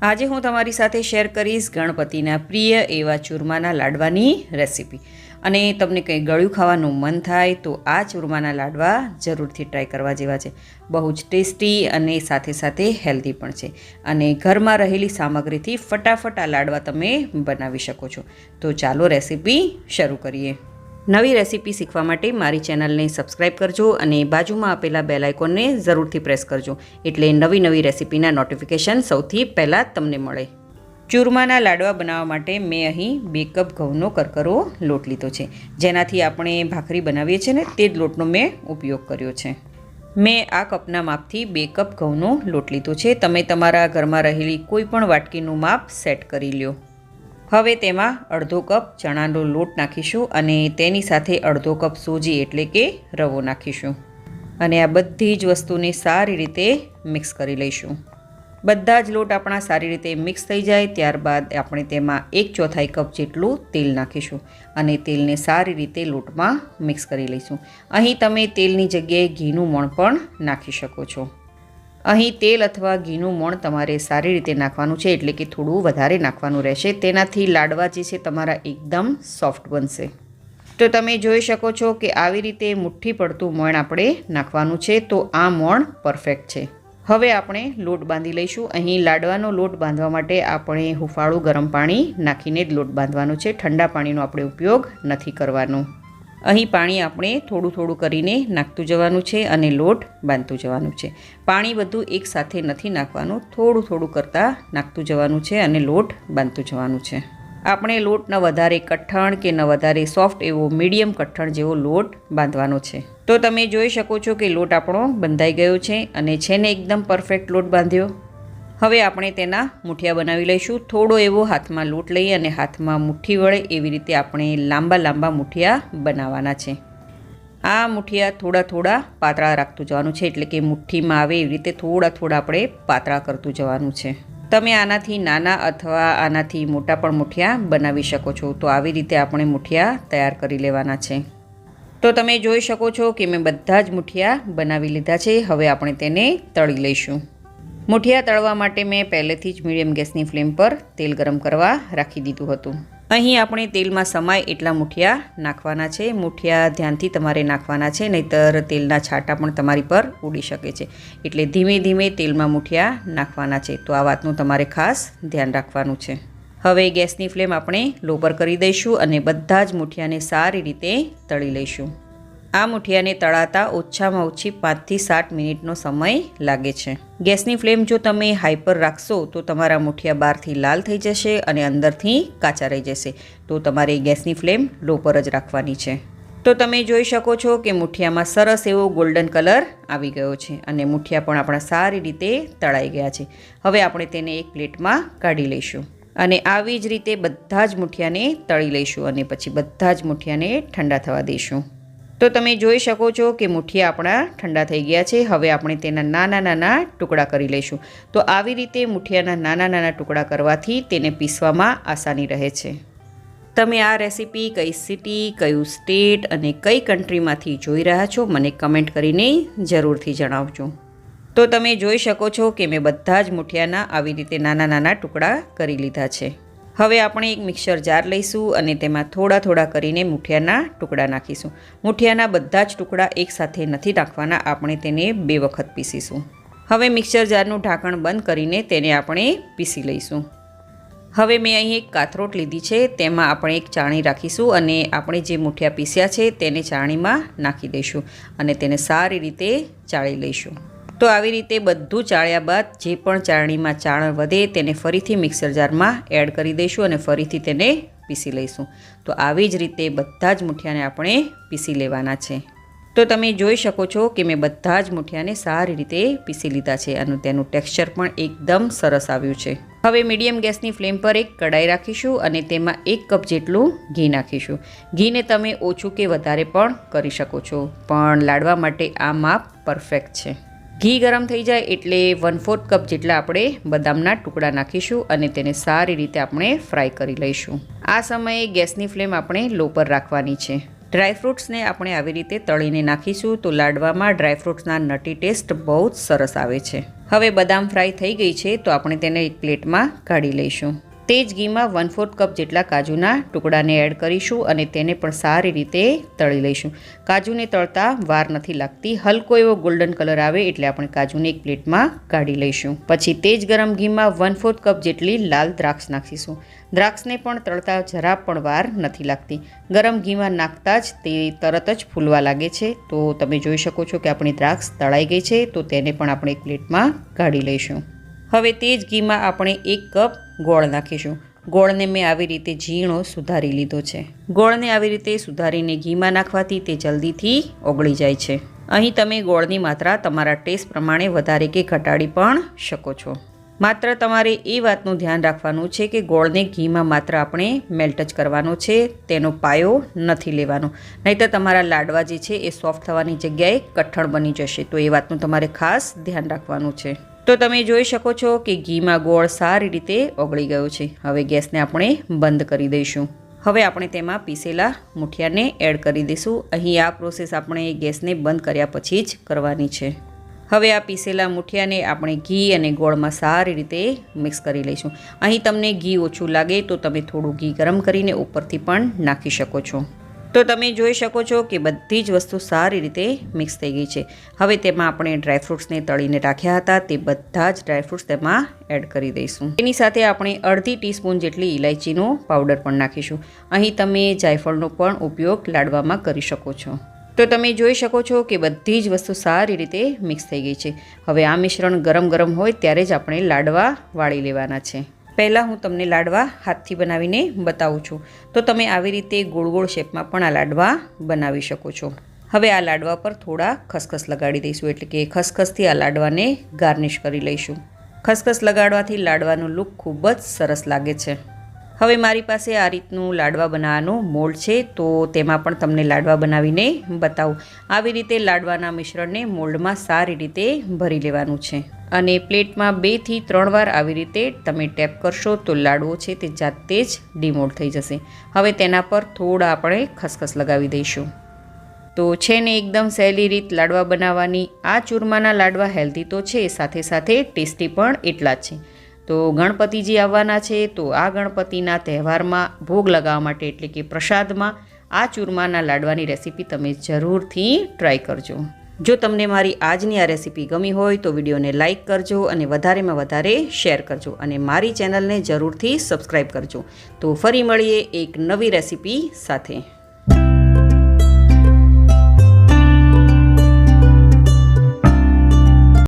આજે હું તમારી સાથે શેર કરીશ ગણપતિના પ્રિય એવા ચૂરમાના લાડવાની રેસીપી। અને તમને કંઈ ગળ્યું ખાવાનું મન થાય તો આ ચૂરમાના લાડવા જરૂરથી ટ્રાય કરવા જેવા છે। બહુ જ ટેસ્ટી અને સાથે સાથે હેલ્ધી પણ છે અને ઘરમાં રહેલી સામગ્રીથી ફટાફટ આ લાડવા તમે બનાવી શકો છો। તો ચાલો રેસીપી શરૂ કરીએ। નવી રેસીપી શીખવા માટે મારી ચેનલને સબસ્ક્રાઈબ કરજો અને બાજુમાં આપેલા બેલ આઇકોનને જરૂરથી પ્રેસ કરજો, એટલે નવી રેસીપીના નોટિફિકેશન સૌથી પહેલાં તમને મળે। ચૂરમાના લાડવા બનાવવા માટે મેં અહીં 2 કપ ઘઉંનો કરકરો લોટ લીધો છે, જેનાથી આપણે ભાખરી બનાવીએ છીએ ને તે જ લોટનો મેં ઉપયોગ કર્યો છે। મેં આ કપના માપથી 2 કપ ઘઉંનો લોટ લીધો છે। તમે તમારા ઘરમાં રહેલી કોઈ પણ વાટકીનું માપ સેટ કરી લ્યો। હવે તેમાં અડધો કપ ચણાનો લોટ નાખીશું અને તેની સાથે અડધો કપ સૂજી એટલે કે રવો નાખીશું અને આ બધી જ વસ્તુને સારી રીતે મિક્સ કરી લઈશું। બધા જ લોટ આપણા સારી રીતે મિક્સ થઈ જાય ત્યારબાદ આપણે તેમાં 1/4 કપ જેટલું તેલ નાખીશું અને તેલને સારી રીતે લોટમાં મિક્સ કરી લઈશું। અહીં તમે તેલની જગ્યાએ ઘીનું મોણ પણ નાખી શકો છો। અહીં તેલ અથવા ઘીનું મોણ તમારે સારી રીતે નાખવાનું છે, એટલે કે થોડું વધારે નાખવાનું રહેશે, તેનાથી લાડવા જે છે તમારા એકદમ સોફ્ટ બનશે। તો તમે જોઈ શકો છો કે આવી રીતે મુઠ્ઠી પડતું મોણ આપણે નાખવાનું છે, તો આ મોણ પરફેક્ટ છે। હવે આપણે લોટ બાંધી લઈશું। અહીં લાડવાનો લોટ બાંધવા માટે આપણે હુંફાળું ગરમ પાણી નાખીને જ લોટ બાંધવાનો છે, ઠંડા પાણીનો આપણે ઉપયોગ નથી કરવાનો। અહીં પાણી આપણે થોડું કરીને નાખતું જવાનું છે અને લોટ બાંધતું જવાનું છે। પાણી બધું એકસાથે નથી નાખવાનું, થોડું કરતાં નાખતું જવાનું છે અને લોટ બાંધતું જવાનું છે। આપણે લોટ ન વધારે કઠણ કે ન વધારે સોફ્ટ એવો મીડિયમ કઠણ જેવો લોટ બાંધવાનો છે। તો તમે જોઈ શકો છો કે લોટ આપણો બંધાઈ ગયો છે અને છે ને એકદમ પરફેક્ટ લોટ બાંધ્યો। હવે આપણે તેના મુઠિયા બનાવી લઈશું। થોડો એવો હાથમાં લોટ લઈ અને હાથમાં મુઠ્ઠી વળે એવી રીતે આપણે લાંબા મુઠિયા બનાવવાના છે। આ મુઠિયા થોડા પાતળા રાખતું જવાનું છે, એટલે કે મુઠ્ઠીમાં આવે એવી રીતે થોડા આપણે પાતળા કરતું જવાનું છે। તમે આનાથી નાના અથવા આનાથી મોટા પણ મુઠિયા બનાવી શકો છો। તો આવી રીતે આપણે મુઠિયા તૈયાર કરી લેવાના છે। તો તમે જોઈ શકો છો કે મેં બધા જ મુઠિયા બનાવી લીધા છે। હવે આપણે તેને તળી લઈશું। મુઠિયા તળવા માટે મેં પહેલેથી જ મીડિયમ ગેસની ફ્લેમ પર તેલ ગરમ કરવા રાખી દીધું હતું। અહીં આપણે તેલમાં સમાય એટલા મુઠિયા નાખવાના છે। મુઠિયા ધ્યાનથી તમારે નાખવાના છે, નહીંતર તેલના છાંટા પણ તમારી પર ઉડી શકે છે, એટલે ધીમે તેલમાં મુઠિયા નાખવાના છે। તો આ વાતનું તમારે ખાસ ધ્યાન રાખવાનું છે। હવે ગેસની ફ્લેમ આપણે લો પર કરી દઈશું અને બધા જ મુઠિયાને સારી રીતે તળી લઈશું। આ મુઠિયાને તળાતા ઓછામાં ઓછી 5 થી 7 મિનિટનો સમય લાગે છે। ગેસની ફ્લેમ જો તમે હાઈ પર રાખશો તો તમારા મુઠિયા બહારથી લાલ થઈ જશે અને અંદરથી કાચા રહી જશે। તો તમારે ગેસની ફ્લેમ લો પર જ રાખવાની છે। તો તમે જોઈ શકો છો કે મુઠિયામાં સરસ એવો ગોલ્ડન કલર આવી ગયો છે અને મુઠિયા પણ આપણા સારી રીતે તળાઈ ગયા છે। હવે આપણે તેને એક પ્લેટમાં કાઢી લઈશું અને આવી જ રીતે બધા જ મુઠિયાને તળી લઈશું અને પછી બધા જ મુઠિયાને ઠંડા થવા દઈશું। તો તમે જોઈ શકો છો કે મુઠિયા આપણા ઠંડા થઈ ગયા છે। હવે આપણે તેના નાના ટુકડા કરી લઈશું। તો આવી રીતે મુઠિયાના નાના ટુકડા કરવાથી તેને પીસવામાં આસાની રહે છે। તમે આ રેસીપી કઈ સિટી, કયું સ્ટેટ અને કઈ કન્ટ્રીમાંથી જોઈ રહ્યા છો મને કમેન્ટ કરીને જરૂરથી જણાવજો। તો તમે જોઈ શકો છો કે મેં બધા જ મુઠિયાના આવી રીતે નાના ટુકડા કરી લીધા છે। હવે આપણે એક મિક્સર જાર લઈશું અને તેમાં થોડા કરીને મુઠિયાના ટુકડા નાખીશું। મુઠિયાના બધા જ ટુકડા એકસાથે નથી નાખવાના, આપણે તેને 2 વખત પીસીશું। હવે મિક્સર જારનું ઢાંકણ બંધ કરીને તેને આપણે પીસી લઈશું। હવે મેં અહીં એક કાથરોટ લીધી છે, તેમાં આપણે એક ચાળણી રાખીશું અને આપણે જે મુઠિયા પીસ્યા છે તેને ચાળણીમાં નાખી દઈશું અને તેને સારી રીતે ચાળી લઈશું। તો આવી રીતે બધું ચાળ્યા બાદ જે પણ ચાળણીમાં ચાળણ વધે તેને ફરીથી મિક્સર જારમાં એડ કરી દઈશું અને ફરીથી તેને પીસી લઈશું। તો આવી જ રીતે બધા જ મુઠિયાને આપણે પીસી લેવાના છે। તો તમે જોઈ શકો છો કે મેં બધા જ મુઠિયાને સારી રીતે પીસી લીધા છે અને તેનું ટેક્સચર પણ એકદમ સરસ આવ્યું છે। હવે મીડિયમ ગેસની ફ્લેમ પર એક કડાઈ રાખીશું અને તેમાં 1 કપ જેટલું ઘી નાખીશું। ઘીને તમે ઓછું કે વધારે પણ કરી શકો છો, પણ લાડવા માટે આ માપ પરફેક્ટ છે। ઘી ગરમ થઈ જાય એટલે 1/4 કપ જેટલા આપણે બદામના ટુકડા નાખીશું અને તેને સારી રીતે આપણે ફ્રાય કરી લઈશું। આ સમયે ગેસની ફ્લેમ આપણે લો પર રાખવાની છે। ડ્રાયફ્રૂટ્સને આપણે આવી રીતે તળીને નાખીશું તો લાડવામાં ડ્રાયફ્રૂટ્સના નટી ટેસ્ટ બહુ જ સરસ આવે છે। હવે બદામ ફ્રાય થઈ ગઈ છે તો આપણે તેને એક પ્લેટમાં કાઢી લઈશું. તે જ ઘીમાં 1/4 કપ જેટલા કાજુના ટુકડાને એડ કરીશું અને તેને પણ સારી રીતે તળી લઈશું. કાજુને તળતા વાર નથી લાગતી. હલકો એવો ગોલ્ડન કલર આવે એટલે આપણે કાજુને એક પ્લેટમાં કાઢી લઈશું. પછી તે જ ગરમ ઘીમાં 1/4 કપ જેટલી લાલ દ્રાક્ષ નાખીશું. દ્રાક્ષને પણ તળતા જરા પણ વાર નથી લાગતી. ગરમ ઘીમાં નાખતા જ તે તરત જ ફૂલવા લાગે છે. તો તમે જોઈ શકો છો કે આપણી દ્રાક્ષ તળાઈ ગઈ છે, તો તેને પણ આપણે એક પ્લેટમાં કાઢી લઈશું. હવે તે જ ઘીમાં આપણે 1 કપ ગોળ નાખીશું. ગોળને મેં આવી રીતે ઝીણો સુધારી લીધો છે. ગોળને આવી રીતે સુધારીને ઘીમાં નાખવાથી તે જલ્દીથી ઓગળી જાય છે. અહીં તમે ગોળની માત્રા તમારા ટેસ્ટ પ્રમાણે વધારે કે ઘટાડી પણ શકો છો. માત્ર તમારે એ વાતનું ધ્યાન રાખવાનું છે કે ગોળને ઘીમાં માત્ર આપણે મેલ્ટ જ કરવાનો છે, તેનો પાયો નથી લેવાનો. નહીંતર તમારા લાડવા જે છે એ સોફ્ટ થવાની જગ્યાએ કઠણ બની જશે. તો એ વાતનું તમારે ખાસ ધ્યાન રાખવાનું છે. તો તમે જોઈ શકો છો કે ઘીમાં ગોળ સારી રીતે ઓગળી ગયો છે. હવે ગેસને આપણે બંધ કરી દઈશું. હવે આપણે તેમાં પીસેલા મૂઠિયાને એડ કરી દઈશું. અહીં આ પ્રોસેસ આપણે ગેસને બંધ કર્યા પછી જ કરવાની છે. હવે આ પીસેલા મૂઠિયાને આપણે ઘી અને ગોળમાં સારી રીતે મિક્સ કરી લઈશું. અહીં તમને ઘી ઓછું લાગે તો તમે થોડું ઘી ગરમ કરીને ઉપરથી પણ નાખી શકો છો. તો તમે જોઈ શકો છો કે બધી જ વસ્તુ સારી રીતે મિક્સ થઈ ગઈ છે. હવે તેમાં આપણે ડ્રાયફ્રૂટ્સને તળીને રાખ્યા હતા તે બધા જ ડ્રાયફ્રૂટ્સ તેમાં એડ કરી દઈશું. તેની સાથે આપણે અડધી ટીસ્પૂન જેટલી ઇલાયચીનો પાવડર પણ નાખીશું. અહીં તમે જાયફળનો પણ ઉપયોગ લાડવામાં કરી શકો છો. તો તમે જોઈ શકો છો કે બધી જ વસ્તુ સારી રીતે મિક્સ થઈ ગઈ છે. હવે આ મિશ્રણ ગરમ ગરમ હોય ત્યારે જ આપણે લાડવા વાળી લેવાના છે. પહેલાં હું તમને લાડવા હાથથી બનાવીને બતાવું છું. તો તમે આવી રીતે ગોળ ગોળ શેપમાં પણ આ લાડવા બનાવી શકો છો. હવે આ લાડવા પર થોડા ખસખસ લગાડી દઈશું, એટલે કે ખસખસથી આ લાડવાને ગાર્નિશ કરી લઈશું. ખસખસ લગાડવાથી લાડવાનું લુક ખૂબ જ સરસ લાગે છે. હવે મારી પાસે આ રીતનું લાડવા બનાવવાનું મોલ્ડ છે, તો તેમાં પણ તમને લાડવા બનાવીને બતાવું. આવી રીતે લાડવાના મિશ્રણને મોલ્ડમાં સારી રીતે ભરી લેવાનું છે અને પ્લેટમાં 2 થી 3 વાર આવી રીતે તમે ટેપ કરશો તો લાડવો છે તે જાતે જ ડીમોલ્ડ થઈ જશે. હવે તેના પર થોડા આપણે ખસખસ લગાવી દઈશું. તો છે ને એકદમ સહેલી રીત લાડવા બનાવવાની. આ ચૂરમાના લાડવા હેલ્ધી તો છે, સાથે સાથે ટેસ્ટી પણ એટલા જ છે. તો ગણપતિજી આવવાના છે, તો આ ગણપતિના તહેવારમાં ભોગ લગાવવા માટે એટલે કે પ્રસાદમાં આ ચૂરમાના લાડવાની રેસીપી તમે જરૂરથી ટ્રાય કરજો. જો તમને મારી આજની આ રેસીપી ગમી હોય તો વિડીયોને લાઇક કરજો અને વધારેમાં વધારે શેર કરજો અને મારી ચેનલને જરૂરથી સબસ્ક્રાઈબ કરજો. તો ફરી મળીએ એક નવી રેસીપી સાથે.